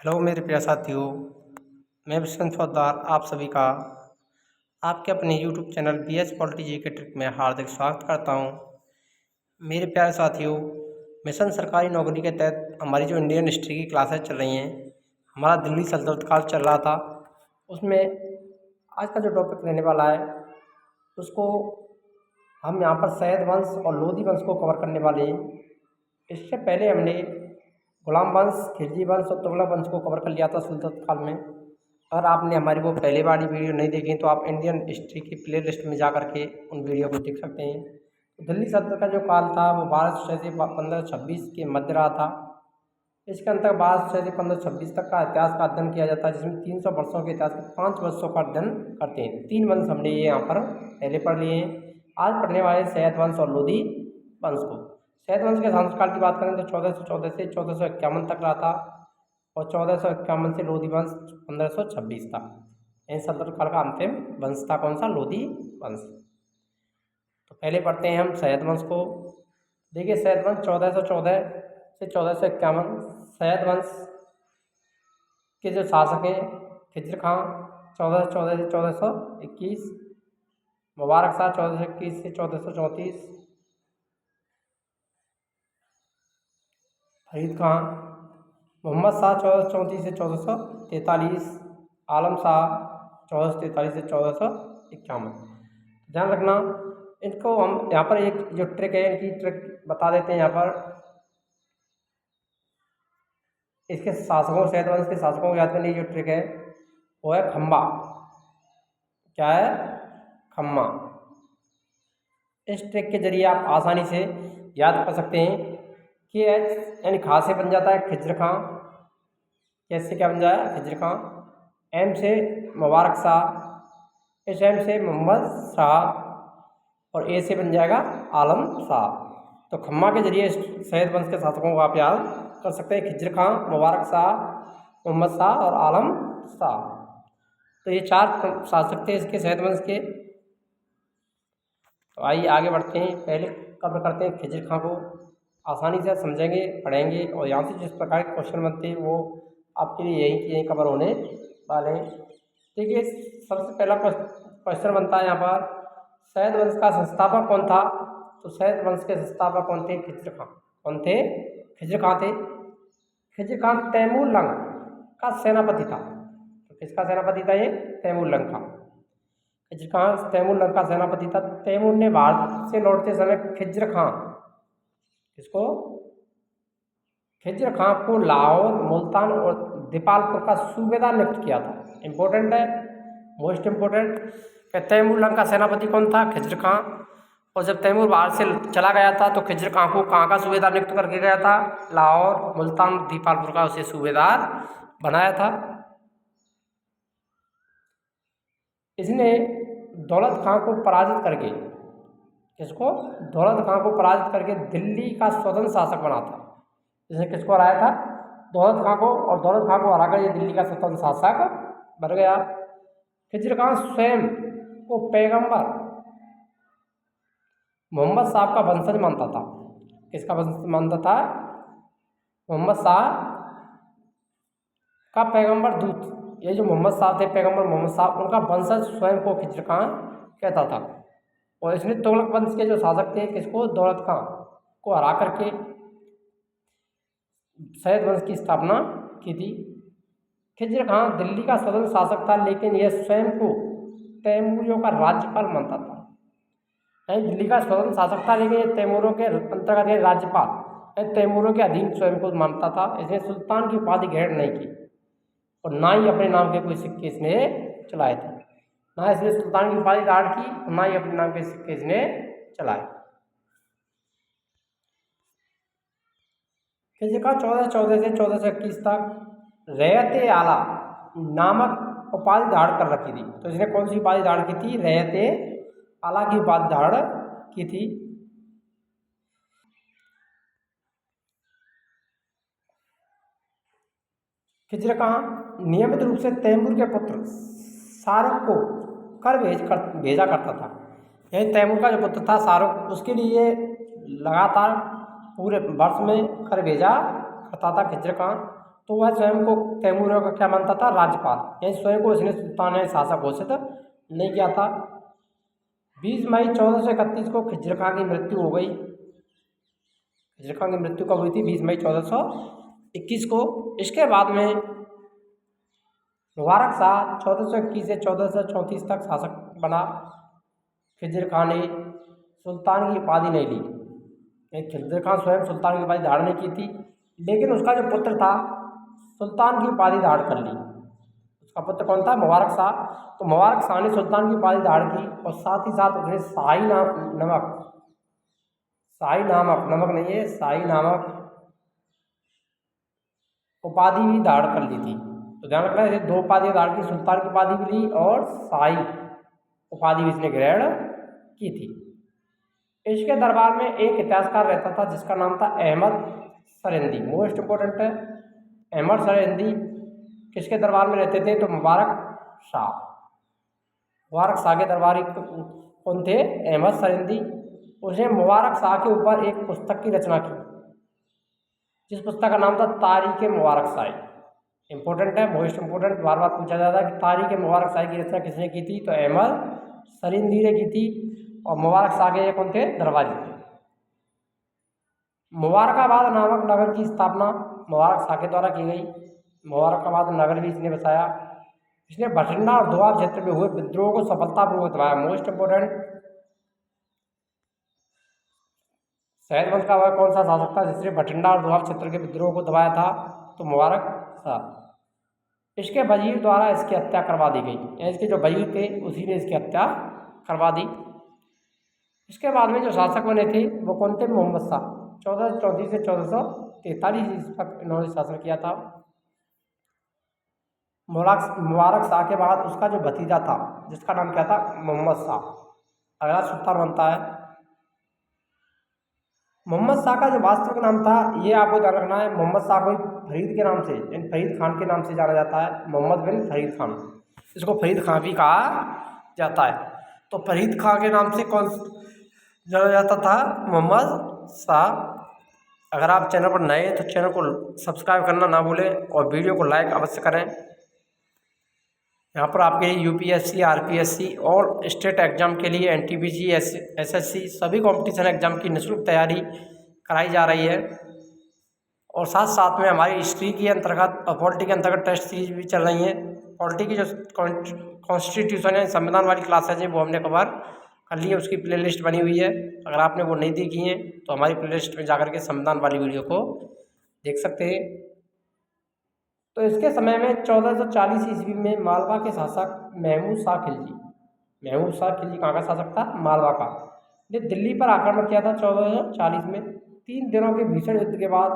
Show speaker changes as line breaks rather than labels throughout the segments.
Hello मेरे प्रिय साथियों। मैं विश्वनाथ पोद्दार आप सभी का आपके अपने यूट्यूब चैनल BS पॉलिटी जी के ट्रिक में हार्दिक स्वागत करता हूं। मेरे प्यारे साथियों, मिशन सरकारी नौकरी के तहत हमारी जो इंडियन हिस्ट्री की क्लासेस चल रही हैं, हमारा दिल्ली सल्तनत काल चल रहा था, उसमें आज का जो टॉपिक रहने वाला है उसको हम यहाँ पर सैयद वंश और लोधी वंश को कवर करने वाले हैं। इससे पहले हमने गुलाम वंश, खिलजी वंश और तुगलक वंश को कवर कर लिया था सल्तनत काल में। अगर आपने हमारी वो पहले वाली वीडियो नहीं देखी तो आप इंडियन हिस्ट्री की प्ले लिस्ट में जा करके उन वीडियो को देख सकते हैं। तो दिल्ली सल्तनत का जो काल था वो 1200 से 1526 के मध्य रहा था। इसके अंतर्गत 1200 से 1526 तक का इतिहास का अध्ययन किया जाता है, जिसमें 300 वर्षों के इतिहास के 5 वर्षों का अध्ययन करते हैं। 3 वंश हमने ये यहाँ पर पहले पढ़ लिए हैं। आज पढ़ने वाले सैयद वंश और लोधी वंश को। सैयद वंश के शासनकाल की बात करें तो 1414 से 1451 तक रहा था और 1451 से लोधी वंश 1526 तक। इन सल्तनत काल का अंतिम वंश था कौन सा? लोधी वंश। तो पहले पढ़ते हैं हम सैयद वंश को। देखिए, सैयद वंश 1414 से 1451। सैयद वंश के जो शासक हैं खिज्र खां 1414 से 1421, मुबारक शाह 1421 से 1434, फरीद खां, मोहम्मद शाह 1434 से 1443, आलम शाह 1443 से 1451। ध्यान रखना, इनको हम यहाँ पर एक जो ट्रिक है इनकी ट्रिक बता देते हैं। यहाँ पर इसके शासकों, सैयद वंश के शासकों को याद करने की जो ट्रिक है वो है खम्बा। क्या है? खम्मा। इस ट्रिक के जरिए आप आसानी से याद कर सकते हैं कि एच यानी खा से बन जाता है खिज्र खां। कैसे क्या बन जाए? खिज्र खां। एम से मुबारक शाह, इस एम से मोहम्मद शाह और ए से बन जाएगा आलम शाह। तो खम्मा के जरिए सैयद वंश के शासकों को आप याद कर सकते हैं, खिज्र खां, मुबारक शाह, मोहम्मद शाह और आलम शाह। तो ये 4 शासक थे इसके सैयद वंश के। तो आइए आगे बढ़ते हैं। पहले कवर करते हैं खिज्र खां को। आसानी से समझेंगे, पढ़ेंगे और यहाँ से जिस प्रकार के क्वेश्चन बनते हैं वो आपके लिए यही कवर होने वाले हैं। देखिए, सबसे पहला क्वेश्चन बनता है यहाँ पर, सैयद वंश का संस्थापक कौन था? तो सैयद वंश के संस्थापक कौन थे? खिज्र खां। कौन थे? खिज्र खां थे। खिज्र खां तैमूर लंग का सेनापति था। तो किसका सेनापति था ये? तैमूर लंग का। खिज्र खां तैमूर लंग का सेनापति था। तैमूर ने भारत से लौटते समय खिज्र खां, किसको? खिज्र खां को लाहौर, मुल्तान और दीपालपुर का सूबेदार नियुक्त किया था। इंपॉर्टेंट है, मोस्ट इंपॉर्टेंट। तैमूर लंग का सेनापति कौन था? खिज्र खां। और जब तैमूर बाहर से चला गया था तो खिज्र खां को कहाँ का सूबेदार नियुक्त करके गया था? लाहौर, मुल्तान, दीपालपुर का उसे सूबेदार बनाया था। इसने दौलत खां को पराजित करके, किसको? दौलत खां को पराजित करके दिल्ली का स्वतंत्र शासक बना था। इसने किसको हराया था? दौलत खां को। और दौलत खां को हराकर ये दिल्ली का स्वतंत्र शासक बन गया। खिज्र खां स्वयं को पैगंबर मोहम्मद साहब का वंशज मानता था। किसका वंशज मानता था? मोहम्मद शाह का पैगंबर दूत। ये जो मोहम्मद साहब थे, पैगंबर मोहम्मद साहब, उनका वंशज स्वयं को खिज्र खां कहता था। और इसने तुगलक वंश के जो शासक थे, किसको? दौलत खां को हरा करके सैयद वंश की स्थापना की थी। खिज्र खां दिल्ली का स्वतंत्र शासक था, लेकिन यह स्वयं को तैमूरियों का राज्यपाल मानता था। दिल्ली का स्वतंत्र शासक था, लेकिन ये तैमूरों के अंतर्गत राज्यपाल, तैमूरों के अधीन स्वयं को मानता था। इसने सुल्तान की उपाधि ग्रहण नहीं की और ना ही अपने नाम के कोई सिक्के इसने चलाए थे। ना इसने सुल्तान की उपाधि धारण की और ना ही अपने नाम के सिक्के इसने चलाए। खिज्र खां 1414 से 1421 तक रैयत आला नामक उपाधि धारण कर रखी थी। तो इसने कौन सी उपाधि धारण की थी? रैयत आला की उपाधि धारण की थी। खिज्र खां नियमित रूप से तैमूर के पुत्र शाहरुख को कर भेजा करता था। यही तैमूर का जो पुत्र था शाहरुख, उसके लिए लगातार पूरे वर्ष में कर भेजा करता था खिज्र खां। तो वह स्वयं को तैमूरियों का क्या मानता था, राज्यपाल, यानी स्वयं को इसने सुल्तान शासक घोषित नहीं किया था। 20 मई 1431 को खिजर खां की मृत्यु हो गई। खिजर खां की मृत्यु कब हुई थी, 20 मई 1421 को। इसके बाद में मुबारक शाह 1421 से 1434 तक शासक बना। खिजर खां ने सुल्तान की उपाधि नहीं ली। खिजर खां स्वयं सुल्तान की उपाधि धारण नहीं की थी, लेकिन उसका जो पुत्र था सुल्तान की उपाधि धारण कर ली। उसका पुत्र कौन था, मुबारक शाह। तो मुबारक शाह ने सुल्तान की उपाधि धारण की और साथ ही साथ उसने नमक नहीं है, शाही नामक उपाधि भी धारण कर ली थी। तो ध्यान रखना है, 2 उपाधियां धारण की, सुल्तान की उपाधि भी ली और शाही उपाधि भी इसने ग्रहण की थी। इसके दरबार में एक इतिहासकार रहता था जिसका नाम था अहमद सरिंदी। मोस्ट इंपोर्टेंट है, अहमद सरिंदी किसके दरबार में रहते थे, तो मुबारक शाह। मुबारक शाह के दरबारी कौन थे, अहमद सरिंदी। उसने मुबारक शाह के ऊपर एक पुस्तक की रचना की, जिस पुस्तक का नाम था तारीख मुबारक शाही। इंपॉर्टेंट है, मोस्ट इंपॉर्टेंट, बार बार पूछा जाता है कि तारीख मुबारक शाही की रचना किसने की थी, तो अहमद सरिंदी ने की थी। और मुबारक शाह के कौन थे, दरबारी थे। मुबारकाबाद नामक नगर की स्थापना मुबारक शाह के द्वारा की गई। मुबारकाबाद नगर भी इसने बसाया। इसने भटिंडा और दोआब क्षेत्र में हुए विद्रोह को सफलतापूर्वक दबाया। मोस्ट इंपोर्टेंट, शहद वंश का वह कौन सा शासक था जिसने भटिंडा और दोआब क्षेत्र के विद्रोह को दबाया था, तो मुबारक शाह। इसके वजीर द्वारा इसकी हत्या करवा दी गई। इसके जो वजीर थे उसी ने इसकी हत्या करवा दी। इसके बाद में जो शासक बने थे वो कौन थे, मोहम्मद शाह। 1434 से 1443 ईस्वी तक इन्होंने शासन किया था। मुबारक शाह के बाद उसका जो भतीजा था जिसका नाम क्या था, मोहम्मद शाह, अगला सुल्तान बनता है। मोहम्मद शाह का जो वास्तविक नाम था ये आपको ध्यान रखना है, मोहम्मद शाह को फरीद के नाम से, यानी फरीद खान के नाम से जाना जाता है। मोहम्मद बिन फरीद खान, इसको फरीद खान भी कहा जाता है। तो फरीद खान के नाम से कौन जाना जाता था, मोहम्मद शाह। अगर आप चैनल पर नए हैं तो चैनल को सब्सक्राइब करना ना भूलें और वीडियो को लाइक अवश्य करें। यहाँ पर आपके यूपीएससी, आरपीएससी और स्टेट एग्जाम के लिए एनटीपीसी, एसएससी सभी कंपटीशन एग्जाम की निःशुल्क तैयारी कराई जा रही है। और साथ साथ में हमारी हिस्ट्री के अंतर्गत और पॉलिटी के अंतर्गत टेस्ट सीरीज भी चल रही है। पॉलिटी की जो कॉन्स्टिट्यूशन है, संविधान वाली क्लासेज है, वो हमने कवर कर ली है, उसकी प्लेलिस्ट बनी हुई है। अगर आपने वो नहीं देखी है तो हमारी प्लेलिस्ट में जाकर के संविधान वाली वीडियो को देख सकते हैं। तो इसके समय में 1440 ईस्वी में मालवा के शासक महमूद शाह खिलजी कहाँ का शासक था, मालवा का, ने दिल्ली पर आक्रमण किया था 1440 में। 3 दिनों के भीषण युद्ध के बाद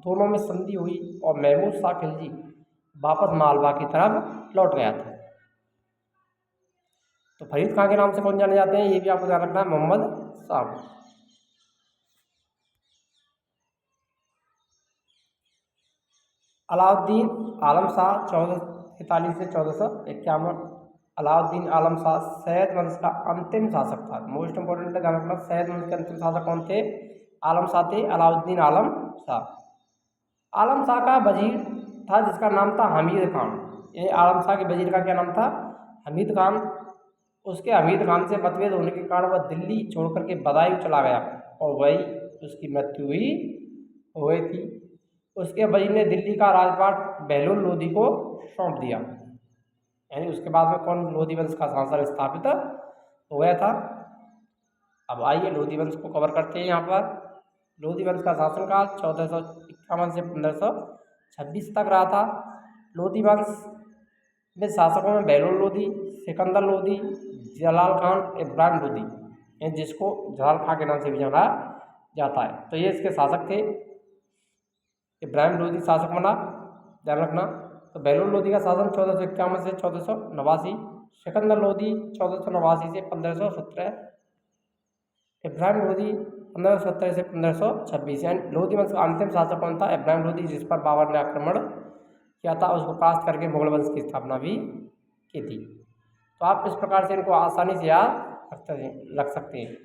दोनों में संधि हुई और महमूद शाह खिलजी वापस मालवा की तरफ लौट गया था। तो फरीद खान के नाम से कौन जाने जाते हैं, ये भी आपको ध्यान रखना है, मोहम्मद शाह। अलाउद्दीन आलम शाह 1443 से 1451। अलाउद्दीन आलम शाह सैयद वंश का अंतिम शासक था। मोस्ट इंपोर्टेंट है, ध्यान रखना, सैयद वंश के अंतिम शासक कौन थे, आलम शाह थे, अलाउद्दीन आलम शाह। आलम शाह का वजीर था जिसका नाम था हमीद खान। ये आलम शाह के वजीर का क्या नाम था, हमीद खान। उसके हमीद खान से मतभेद होने के कारण वह दिल्ली छोड़ करके बदायूं चला गया और वही उसकी मृत्यु हुई थी। उसके वजीर ने दिल्ली का राजपाट बहलोल लोधी को सौंप दिया। यानी उसके बाद में कौन, लोधी वंश का शासन स्थापित हो गया था। अब आइए लोधी वंश को कवर करते हैं। यहाँ पर लोधी वंश का शासनकाल 1451 से 1526 तक रहा था। लोधी वंश में शासकों में बहलोल लोधी, सिकंदर लोधी, जलाल खान, इब्राहिम लोधी, जिसको जलाल खान के नाम से भी जाना जाता है। तो ये इसके शासक थे। इब्राहिम लोधी शासक बना, ध्यान रखना। तो बहलोल लोधी का शासन 1451 से 1489, सिकंदर लोधी 1489 से 1517, इब्राहिम लोधी 1517 से 1526। यानी लोधी वंश का अंतिम शासक कौन था, इब्राहिम लोधी, जिस पर बाबर ने आक्रमण किया था, उसको परास्त करके मुगल वंश की स्थापना भी की थी। तो आप इस प्रकार से इनको आसानी से याद रख सकते हैं।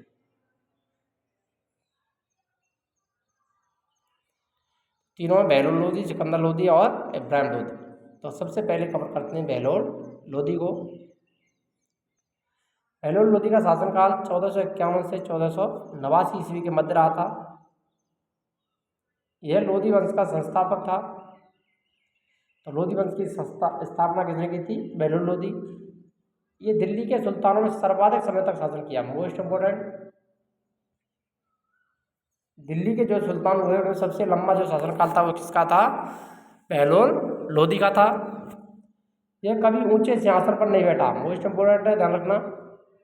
तीनों में बहलोल लोदी, सिकंदर लोदी और इब्राहिम लोदी। तो सबसे पहले कवर करते हैं बहलोल लोदी को। बहलोल लोदी का शासनकाल 1451 से 1489 ईस्वी के मध्य रहा था। यह लोदी वंश का संस्थापक था। तो लोदी वंश की स्थापना किसने की थी? बहलोल लोदी। ये दिल्ली के सुल्तानों में सर्वाधिक समय तक शासन किया। मोस्ट इम्पोर्टेंट, दिल्ली के जो सुल्तान हुए उनमें सबसे लंबा जो शासनकाल था वो किसका था? बहलोल लोदी का था। यह कभी ऊंचे सिंहासन पर नहीं बैठा। मोस्ट इम्पोर्टेंट है, ध्यान रखना।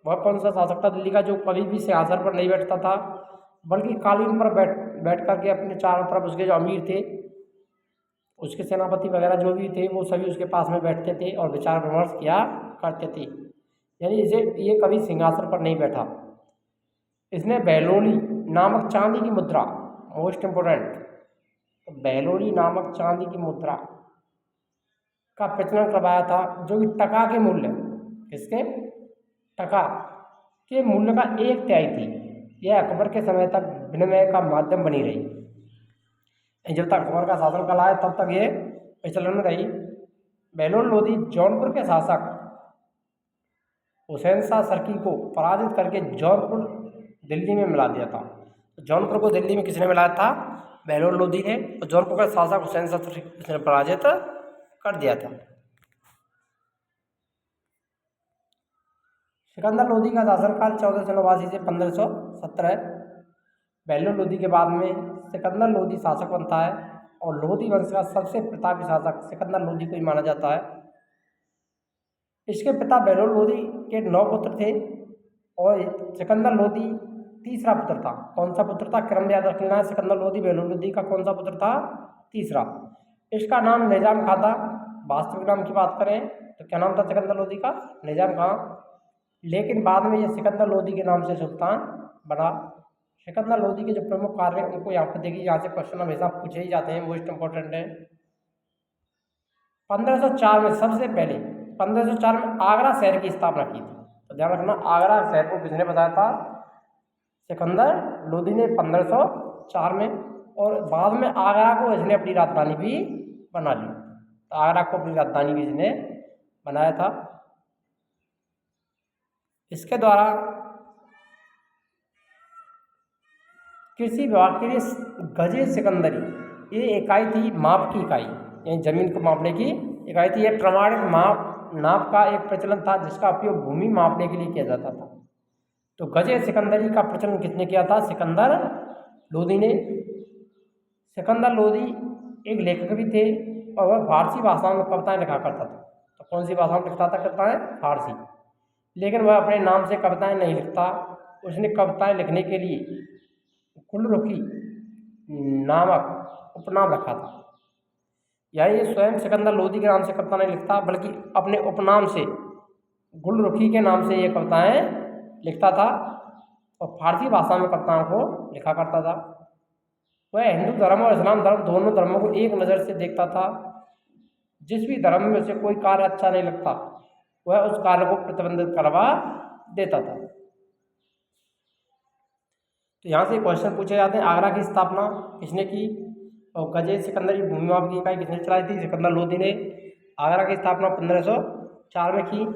वह कौन सा शासक था दिल्ली का जो कभी भी सिंहासन पर नहीं बैठता था, बल्कि कालीन पर बैठ करके अपने चारों तरफ उसके जो अमीर थे, उसके सेनापति वगैरह जो भी थे, वो सभी उसके पास में बैठते थे और विचार विमर्श किया करते थे। यानी ये कभी सिंहासन पर नहीं बैठा। इसने बहलोली नामक चांदी की मुद्रा, मोस्ट इम्पोर्टेंट, तो बहलोली नामक चांदी की मुद्रा का प्रचलन करवाया था, जो कि टका के मूल्य, किसके? टका के मूल्य का 1/3 थी। यह अकबर के समय तक विनिमय का माध्यम बनी रही। जब तक अकबर का शासनकाल आया तब तक ये प्रचलन में रही। बहलोल लोदी जौनपुर के शासक हुसैन शाह सर्की को पराजित करके जौनपुर दिल्ली में मिला दिया था। तो जौनपुर को दिल्ली में किसने मिलाया था? बहलोल लोदी ने। और जौनपुर का शासक हुसैन शाह सर्की को किसने पराजित कर दिया था? सिकंदर लोदी का शासनकाल 1489 से 1517। बहलोल लोदी के बाद में सिकंदर लोदी शासक बनता है और लोदी वंश का सबसे प्रतापी शासक सिकंदर लोदी को ही माना जाता है। इसके पिता बहलोल लोदी के 9 पुत्र थे और सिकंदर लोदी तीसरा पुत्र था। कौन सा पुत्र था? क्रम याद रखना है। सिकंदर लोदी बहलोल लोदी का कौन सा पुत्र था? तीसरा। इसका नाम निजाम खां था। वास्तविक नाम की बात करें तो क्या नाम था सिकंदर लोदी का? निजाम खां। लेकिन बाद में ये सिकंदर लोदी के नाम से सुल्तान बना। सिकंदर लोदी के जो प्रमुख कार्य हैं उनको यहाँ पर देखिए, यहाँ से क्वेश्चन हमेशा पूछे ही जाते हैं, मोस्ट इंपॉर्टेंट है। 1504 में सबसे पहले 1504 में आगरा शहर की स्थापना की थी। तो ध्यान रखना, आगरा शहर को किसने बताया था? सिकंदर लोदी ने 1504 में। और बाद में आगरा को इसने अपनी राजधानी भी बना ली। तो आगरा को अपनी राजधानी भी इसने बनाया था। इसके द्वारा कृषि विभाग के लिए गजे सिकंदरी ये इकाई थी, माप की इकाई, यानी जमीन को मापने की इकाई थी। यह प्रमाणित नाप का एक प्रचलन था जिसका उपयोग भूमि मापने के लिए किया जाता था। तो गजे सिकंदरी का प्रचलन किसने किया था? सिकंदर लोदी ने। सिकंदर लोदी एक लेखक भी थे और वह फारसी भाषा में कविताएं लिखा करता था। तो कौन सी भाषा में लिखता था कविताएं? फारसी। लेकिन वह अपने नाम से कविताएं नहीं लिखता। उसने कविताएं लिखने के लिए गुलरुखी नामक उपनाम रखा था। यानी ये स्वयं सिकंदर लोदी के नाम से कविता नहीं लिखता, बल्कि अपने उपनाम से गुलरुखी के नाम से ये कविताएं लिखता था और फारसी भाषा में कविताओं को लिखा करता था। वह हिंदू धर्म और इस्लाम धर्म दोनों धर्मों को एक नज़र से देखता था। जिस भी धर्म में उसे कोई कार्य अच्छा नहीं लगता वह उस कार्य को प्रतिबंधित करवा देता था। तो यहाँ से क्वेश्चन पूछे जाते हैं, आगरा की स्थापना किसने की? और गजे सिकंदरी भूमि माप की इकाई किसने चलाई थी? सिकंदर लोदी ने। आगरा की स्थापना 1504 में की।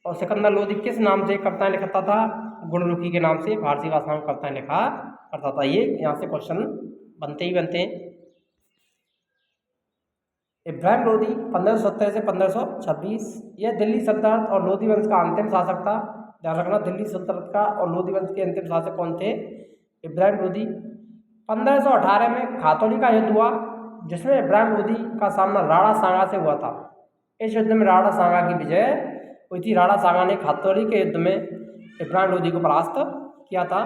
और सिकंदर लोदी किस नाम से कविताएं लिखता था? गुलरुखी के नाम से फारसी भाषा में कविताएं लिखा करता था। ये यहाँ से क्वेश्चन बनते ही बनते हैं। इब्राहिम लोदी 1570 से 1526, यह दिल्ली सल्तनत और लोदी वंश का अंतिम शासक था। ध्यान रखना, दिल्ली सल्तनत का और लोदी वंश के अंतिम शासक कौन थे? इब्राहिम लोदी। 1518 में खातौली का युद्ध हुआ जिसमें इब्राहिम लोदी का सामना राणा सांगा से हुआ था। इस युद्ध में राणा सांगा की विजय हुई थी। राणा सांगा ने खातौली के युद्ध में इब्राहिम लोदी को परास्त किया था।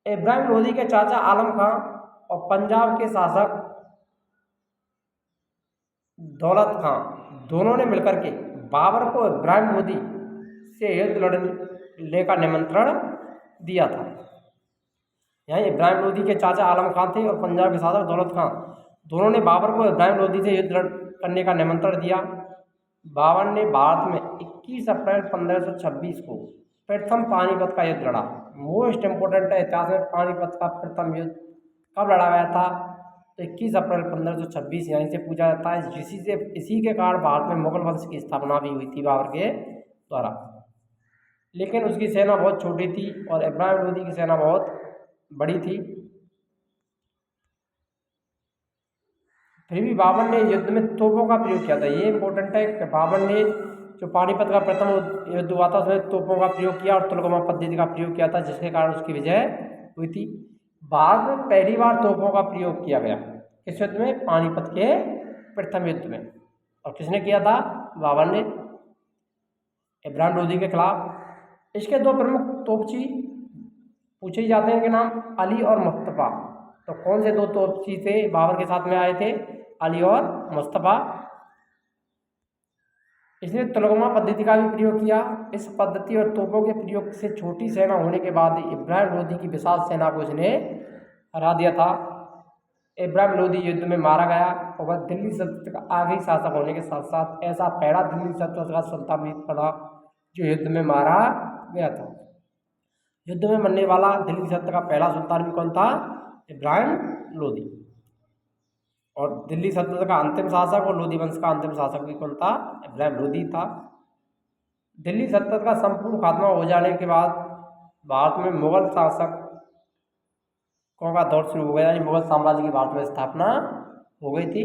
इब्राहिम लोदी के चाचा आलम खां और पंजाब के शासक दौलत खां दोनों ने मिलकर के बाबर को इब्राहिम लोदी से युद्ध लड़ने का निमंत्रण दिया था। यहाँ इब्राहिम लोदी के चाचा आलम खां थे और पंजाब के शासक दौलत खां दोनों ने बाबर को इब्राहिम लोदी से युद्ध करने का निमंत्रण दिया। बाबर ने भारत में 21 अप्रैल 1526 को प्रथम पानीपत का युद्ध लड़ा। मोस्ट इम्पोर्टेंट है, इतिहास में पानीपत का प्रथम युद्ध कब लड़ा गया था? तो 21 अप्रैल 1526 यहीं से पूजा जाता है। इसी के कारण भारत में मुगल वंश की स्थापना भी हुई थी बाबर के द्वारा। लेकिन उसकी सेना बहुत छोटी थी और इब्राहिम लोदी की सेना बहुत बड़ी थी। फिर भी बाबर ने युद्ध में तोपों का प्रयोग किया था। ये इंपॉर्टेंट है कि बाबर ने जो पानीपत का प्रथम युद्ध हुआ था उसमें तोपों का प्रयोग किया और तुलगमा पद्धति का प्रयोग किया था, जिसके कारण उसकी विजय हुई थी। बाद में पहली बार तोपों का प्रयोग किया गया किस युद्ध में? पानीपत के प्रथम युद्ध में। और किसने किया था? बाबर ने, इब्राहिम लोदी के खिलाफ। इसके दो प्रमुख तोपची पूछे जाते हैं, के नाम अली और मुस्तफ़ा। तो कौन से दो तोपची थे बाबर के साथ में आए थे? अली और मुस्तफ़ा। इसने तुलगमा पद्धति का भी प्रयोग किया। इस पद्धति और तोपों के प्रयोग से छोटी सेना होने के बाद इब्राहिम लोदी की विशाल सेना को इसने हरा दिया था। इब्राहिम लोदी युद्ध में मारा गया और वह दिल्ली सल्तनत का आखिरी शासक होने के साथ साथ ऐसा पहला दिल्ली सल्तनत का सुल्तान भी पड़ा जो युद्ध में मारा गया था। युद्ध में मरने वाला दिल्ली सल्तनत का पहला सुल्तान भी कौन था? इब्राहिम लोदी। और दिल्ली सल्तनत का अंतिम शासक और लोदी वंश का अंतिम शासक भी कौन था? इब्राहिम लोदी था। दिल्ली सल्तनत का संपूर्ण खात्मा हो जाने के बाद भारत में मुगल शासकों का दौर शुरू हो गया, यानी मुगल साम्राज्य की भारत में स्थापना हो गई थी।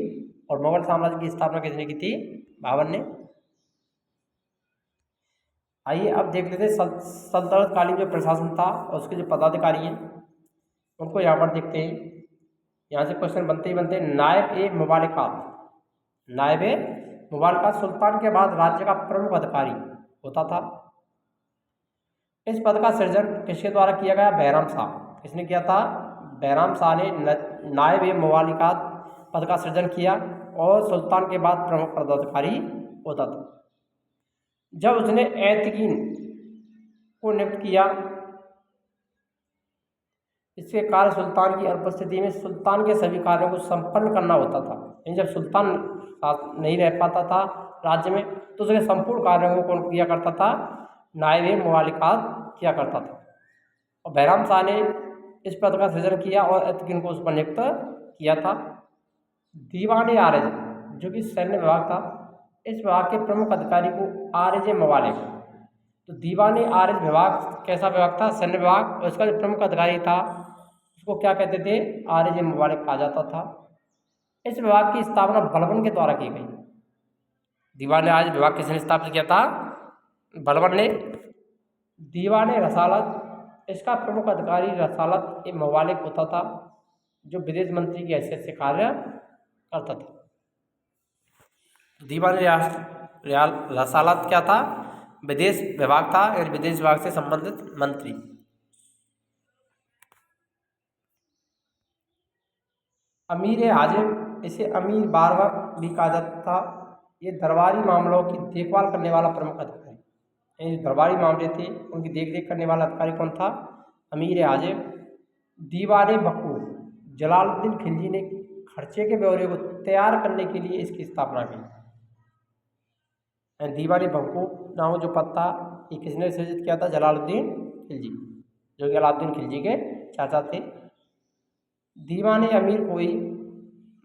और मुगल साम्राज्य की स्थापना किसने की थी? बाबर ने। आइए अब देख लेते हैं सल्तनत कालीन जो प्रशासन था और उसके जो पदाधिकारी हैं उनको यहाँ पर देखते हैं। यहाँ से क्वेश्चन बनते ही बनते हैं। नायब ए मुबालकात सुल्तान के बाद राज्य का प्रमुख अधिकारी होता था। इस पद का सृजन किसके द्वारा किया गया? बैराम शाह। किसने किया था? बैराम शाह ने नायब ए मुबालकात पद का सृजन किया और सुल्तान के बाद प्रमुख पदाधिकारी होता था। जब उसने ऐतकीन को नियुक्त किया, इसके कार्य सुल्तान की अनुपस्थिति में सुल्तान के सभी कार्यों को संपन्न करना होता था। यानी जब सुल्तान नहीं रह पाता था राज्य में तो उसके संपूर्ण कार्यों को कौन किया करता था? नायब मुबालकात किया करता था। और बैराम शाह ने इस पद का सृजन किया और ऐतकीन को उस पर नियुक्त किया था। दीवान आरज जो कि सैन्य विभाग था, इस विभाग के प्रमुख अधिकारी को आरज मवालिक। तो दीवान आरज विभाग कैसा विभाग था? सैन्य विभाग। और इसका जो प्रमुख अधिकारी था उसको क्या कहते थे? आरज मवालिक कहा जाता था। इस विभाग की स्थापना बलबन के द्वारा की गई। दीवान आरज विभाग किसने स्थापित किया था? बलबन ने। दीवान रसालत, इसका प्रमुख अधिकारी रसालत ए मवालिक होता था जो विदेश मंत्री की हैसियत से कार्य करता था। दीवान रसालत क्या था? विदेश विभाग था, और विदेश विभाग से संबंधित मंत्री। अमीर हाजिर, इसे अमीर बारवर भी कहा जाता था। ये दरबारी मामलों की देखभाल करने वाला प्रमुख अधिकारी। ये दरबारी मामले थे उनकी देखरेख करने वाला अधिकारी कौन था? अमीर हाजिर। दीवान बकूर, जलालुद्दीन खिलजी ने खर्चे के ब्यौरे को तैयार करने के लिए इसकी स्थापना की। दीवान बकूर नामक जो पद था ये किसने सृजित किया था? जलालुद्दीन खिलजी, जो कि अलाउद्दीन खिलजी के चाचा थे। दीवान अमीर कोई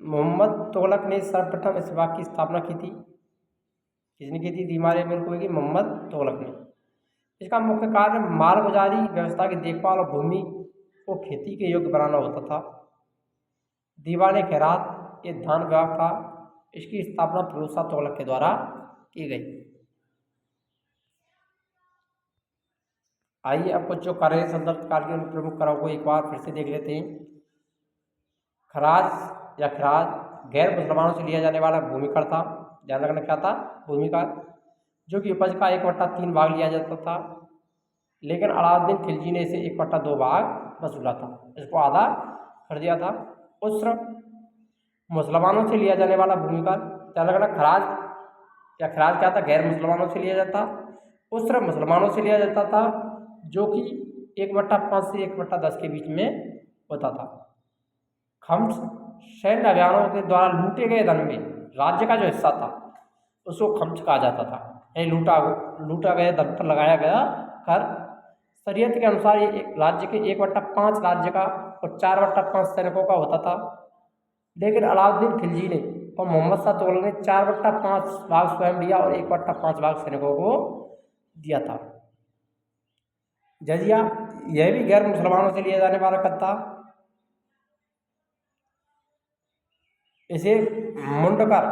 मोहम्मद तुगलक ने सर्वप्रथम इस विभाग की स्थापना की थी। किसने की थी? दीवान अमीर कोई की मोहम्मद तुगलक ने। इसका मुख्य कार्य मालगुजारी व्यवस्था की देखभाल और भूमि को खेती के योग्य बनाना होता था। दीवान खैरात ये धान विभाग था। इसकी स्थापना फिरोज शाह तुगलक के द्वारा की गई। आइए अब कुछ जो कार्य सल्तनत काल के प्रमुख करों को एक बार फिर से देख लेते हैं। खराज या खराज गैर मुसलमानों से लिया जाने वाला भूमि कर था। ध्यान रखना क्या था? भूमि कर, जो कि उपज का 1/3 भाग लिया जाता था। लेकिन अलाउद्दीन खिलजी ने इसे 1/2 भाग वसूला था, इसको आधा कर दिया था। उस्र मुसलमानों से लिया जाने वाला भूमि कर। ध्यान रखना खराज या खराज क्या था? गैर मुसलमानों से लिया जाता। उस्र मुसलमानों से लिया जाता था, जो कि 1/5 से 1/10 के बीच में होता था। खम्स सैन्य अभियानों के द्वारा लूटे गए धन में राज्य का जो हिस्सा था उसको खम्स कहा जाता था। यानी लूटा गया धन पर लगाया गया कर। शरीयत के अनुसार ये राज्य के 1/5 राज्य का और 4/5 सैनिकों का होता था। लेकिन अलाउद्दीन खिलजी ने और मोहम्मद शाह तुगलक ने 4/5 भाग स्वयं लिया और 1/5 भाग सैनिकों को दिया था। जजिया यह भी गैर मुसलमानों से लिया जाने वाला कर था। इसे मुंडकर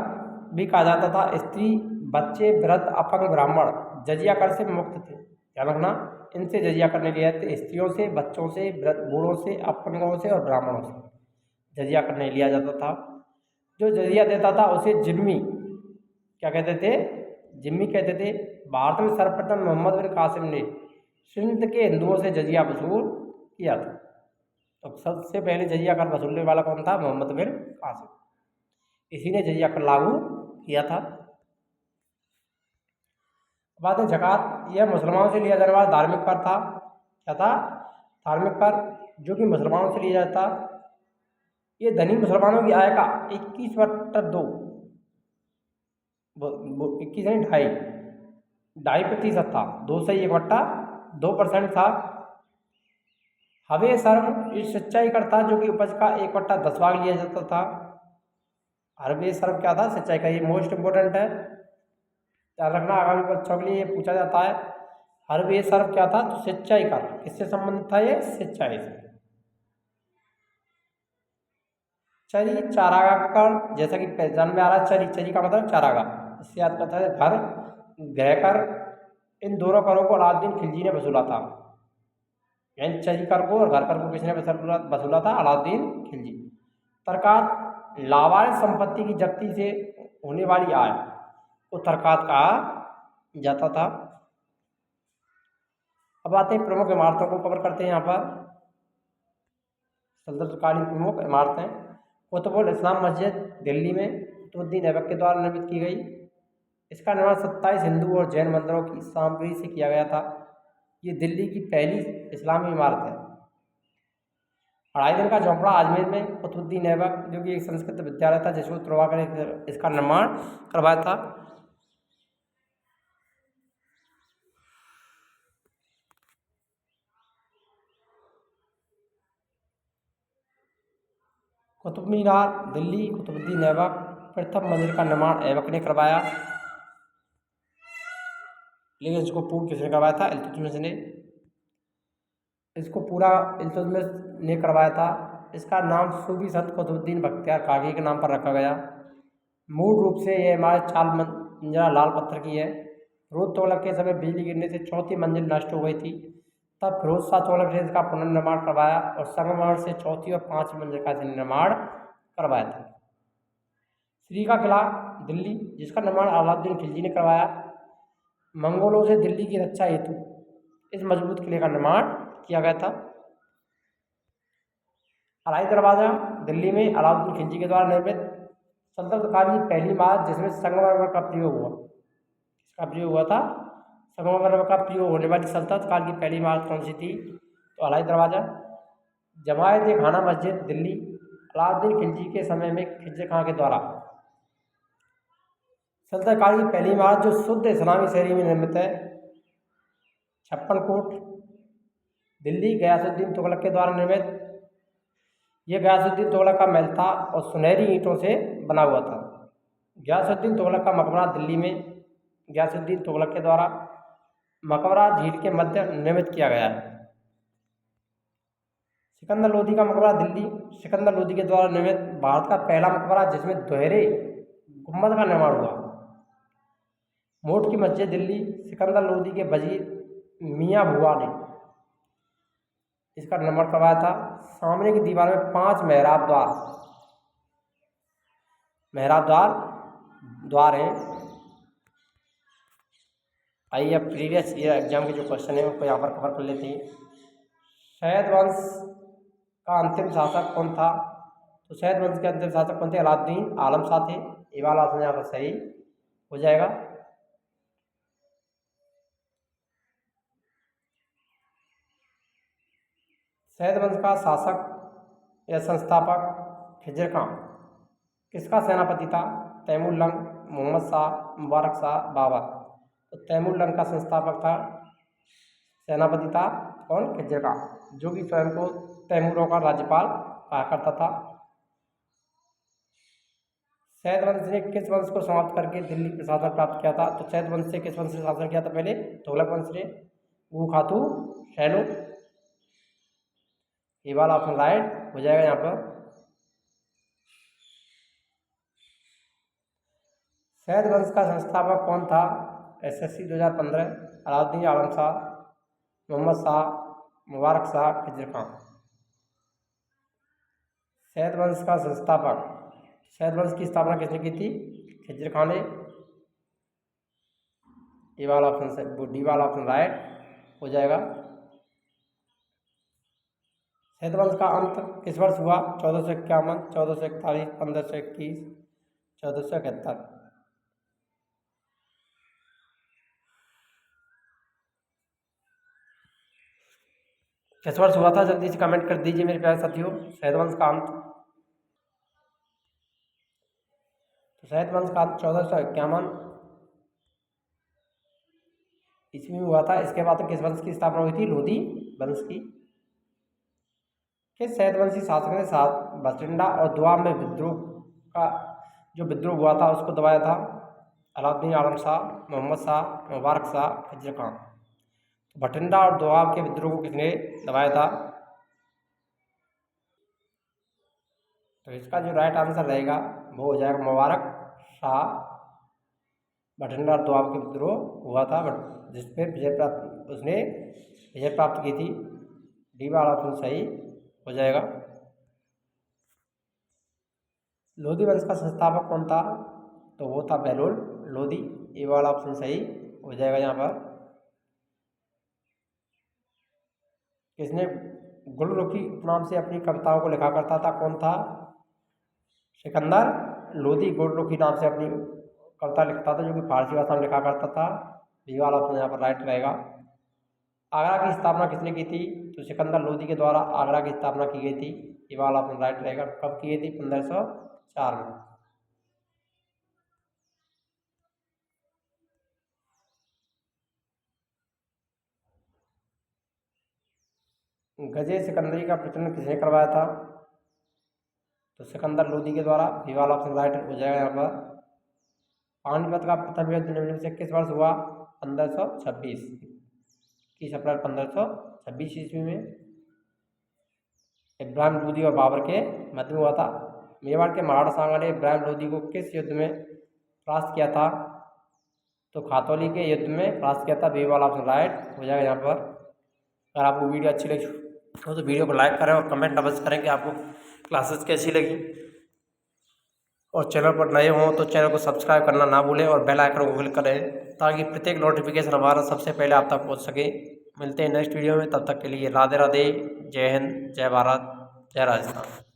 भी कहा जाता था। स्त्री, बच्चे, वृद्ध, अपंग, ब्राह्मण जजिया कर से मुक्त थे। ध्यान रखना, इनसे जजिया करने लिए थे। स्त्रियों से, बच्चों से, बूढ़ों से, अपंगों से और ब्राह्मणों से जजिया करने लिया जाता था। जो जजिया देता था उसे जिम्मी क्या कहते थे? जिम्मी कहते थे। भारत में सर्वप्रथम मोहम्मद बिन कासिम ने सिंध के हिंदुओं से जजिया वसूल किया था। तो सबसे पहले जजिया कर वसूलने वाला कौन था? मोहम्मद बिन कासिम। इसी ने जजिया कर लागू किया था। बात है ज़कात। यह मुसलमानों से लिया जाने वाला धार्मिक कर था। क्या था? धार्मिक कर, जो कि मुसलमानों से लिया जाता। ये धनी मुसलमानों की आय का 21/2 21 नहीं, 2.5% था। 2 से 1/2% था। हवे सर्व इस सिंचाई कर था, जो कि उपज का 1/10 भाग लिया जाता था। हरवे सर्व क्या था? सिंचाई का। ये मोस्ट इंपोर्टेंट है, ध्यान रखना, आगामी परीक्षाओं के लिए ये पूछा जाता है। हरवे सर्व क्या था? तो सिंचाई कर। किससे संबंधित था? ये सिंचाई से। चरी चारागाह कर, जैसा कि पहचान में आ रहा है, चरी, चरी का मतलब चारागाह। इससे याद करता है घर, गृह कर। इन दोनों करों को अलाउद्दीन खिलजी ने वसूला था। यानी चरी कर को और घर कर को किसने वसूला था? अलाउद्दीन खिलजी। तरकात, लावारिस संपत्ति की जब्ती से होने वाली आय को तरकात कहा जाता था। अब आते हैं प्रमुख इमारतों को कवर करते हैं। यहाँ पर सल्तनतकालीन प्रमुख इमारतें। कुतुबुल इस्लाम मस्जिद दिल्ली में कुतुबुद्दीन ऐबक के द्वारा निर्मित की गई। इसका निर्माण 27 हिंदू और जैन मंदिरों की सामग्री से किया गया था। ये दिल्ली की पहली इस्लामी इमारत है। 2.5 दिन का झोंपड़ा अजमेर में कुतुबुद्दीन ऐबक, जो कि एक संस्कृत विद्यालय था, जिसको तुड़वा कर इसका निर्माण करवाया था। कुतुब मीनार दिल्ली, कुतुबुद्दीन ऐबक। प्रथम मंदिर का निर्माण ऐबक ने करवाया, लेकिन इसको पूर्ण किसने करवाया था? इल्तुतमिश ने। इसको पूरा इल्तुतमिश ने करवाया था। इसका नाम सूफी संत कुतुबुद्दीन बख्तियार काकी के नाम पर रखा गया। मूल रूप से यह इमारत 4 मंजिला लाल पत्थर की है। फिरोज तुगलक के समय बिजली गिरने से चौथी मंजिल नष्ट हो गई थी। तब फिरोज शाह तुगलक ने इसका पुनर्निर्माण करवाया और संगमरमर से चौथी और 5वीं मंजिल का निर्माण करवाया था। श्री का किला दिल्ली, जिसका निर्माण अलाउद्दीन खिलजी ने करवाया। मंगोलों से दिल्ली की रक्षा हेतु इस मजबूत किले का निर्माण किया गया था। अलाई दरवाजा दिल्ली में अलाउद्दीन खिलजी के द्वारा निर्मित सल्तनत काल की पहली इमारत, जिसमें संगमरमर का प्रयोग हुआ। किसका प्रयोग हुआ था? संगमरमर का प्रयोग होने वाली सल्तनत काल की पहली इमारत कौन सी थी? तो अलाई दरवाजा। जमायत खाना मस्जिद दिल्ली, अलाउद्दीन खिलजी के समय में खिज़र खां के द्वारा सल्तनत काल की पहली इमारत, जो शुद्ध इस्लामी शैली में निर्मित है। 56 कोट दिल्ली, गयासुद्दीन तुगलक के द्वारा निर्मित। यह गयासुद्दीन तुगलक का महल था और सुनहरी ईंटों से बना हुआ था। गयासुद्दीन तुगलक का मकबरा दिल्ली में गयासुद्दीन तुगलक के द्वारा मकबरा झील के मध्य निर्मित किया गया है। सिकंदर लोदी का मकबरा दिल्ली, सिकंदर लोदी के द्वारा निर्मित भारत का पहला मकबरा, जिसमें दोहरे गुम्बद का निर्माण हुआ। मोट की मस्जिद दिल्ली, सिकंदर लोदी के वजीर मियाँ भुआ ने इसका निर्माण करवाया था। सामने की दीवार में 5 मेहराब द्वार हैं। आइए अब प्रीवियस ईयर एग्जाम के जो क्वेश्चन है उनको यहाँ पर कवर कर लेते हैं। सैयद वंश का अंतिम शासक कौन था? तो सैयद वंश के अंतिम शासक कौन थे? अलाउद्दीन आलम शाह थे। ये वाला ऑप्शन यहाँ पर सही हो जाएगा। सैयद वंश का शासक या संस्थापक खिज़र खां किसका सेनापति था? तैमूर लंग, मोहम्मद शाह, मुबारक शाह, बाबर। तो तैमूर लंग का संस्थापक था, सेनापति था कौन? खिज़र खां, जो कि स्वयं को तैमूरों का राज्यपाल कहा करता था। सैद वंश ने किस वंश को समाप्त करके दिल्ली प्रशासन प्राप्त किया था? तो सैद वंश से किस वंश ने शासन किया था पहले? तुगलक वंश ने। वो खातू शैलो। ये वाला ऑप्शन राइट हो जाएगा यहाँ पर। सैद वंश का संस्थापक कौन था? SSC 2015, अलाउद्दीन आलम शाह, मोहम्मद शाह, मुबारक शाह, खिजर खान। सैद वंश का संस्थापक, सैद वंश की स्थापना किसने की थी? खिजर खान ने। ये वाला ऑप्शन से डी वाला ऑप्शन राइट हो जाएगा। सैद वंश का अंत किस वर्ष हुआ? 1451, 1441, 1521, 1471। किस वर्ष हुआ था? जल्दी से कमेंट कर दीजिए मेरे प्यारे साथियों। सैद वंश का अंत, तो सैद वंश का अंत 1451 ईस्वी में हुआ था। इसके बाद किस वंश की स्थापना हुई थी? लोधी वंश की। किस सैद वंशी शासक ने साथ भटिंडा और दोआब में विद्रोह का जो विद्रोह हुआ था उसको दबाया था? अलाउद्दीन आलम शाह, मोहम्मद शाह, मुबारक शाह, खिजर खान। भटिंडा और दोआब के विद्रोह को किसने दबाया था? तो इसका जो राइट आंसर रहेगा वो हो जाएगा मुबारक शाह। भटिंडा और दोआब के विद्रोह हुआ था जिसपे उसने विजय प्राप्त की थी। डी वाला ऑप्शन सही हो जाएगा। लोधी वंश का संस्थापक कौन था? तो वो था बहलोल लोधी। ये वाला ऑप्शन सही हो जाएगा यहाँ पर। किसने गुलरुखी उपनाम से अपनी कविताओं को लिखा करता था? कौन था? सिकंदर लोधी गुलरुखी नाम से अपनी कविता लिखता था, जो कि फारसी भाषा में लिखा करता था। ये वाला ऑप्शन यहाँ पर राइट रहेगा। आगरा की स्थापना किसने की थी? तो सिकंदर लोधी के द्वारा आगरा की स्थापना की गई थी। ये वाला ऑप्शन राइट रहेगा। कब की गई थी? 1504 में। गजे सिकंदरी का प्रचलन किसने करवाया था? तो सिकंदर लोधी के द्वारा। ये वाला ऑप्शन राइट हो जाएगा यहाँ पर। पानीपत का प्रथम युद्ध निम्नलिखित में से किस वर्ष हुआ? 1526 30 अप्रैल 1526 ईस्वी में। इब्राहिम लोधी और बाबर के मध्य में हुआ था। मेवाड़ के मराठा सांगा ने इब्राहिम लोधी को किस युद्ध में परास्त किया था? तो खातौली के युद्ध में परास्त किया था। बी वाला ऑप्शन राइट हो जाएगा यहाँ पर। अगर आपको वीडियो अच्छी लगी हो तो वीडियो को लाइक करें और कमेंट अवश्य करें कि आपको क्लासेस कैसी लगी। और चैनल पर नए हों तो चैनल को सब्सक्राइब करना ना भूलें और बेल आइकन को क्लिक करें ताकि प्रत्येक नोटिफिकेशन हमारा सबसे पहले आप तक पहुंच सके। मिलते हैं नेक्स्ट वीडियो में, तब तक के लिए राधे राधे। जय हिंद, जय भारत, जय राजस्थान।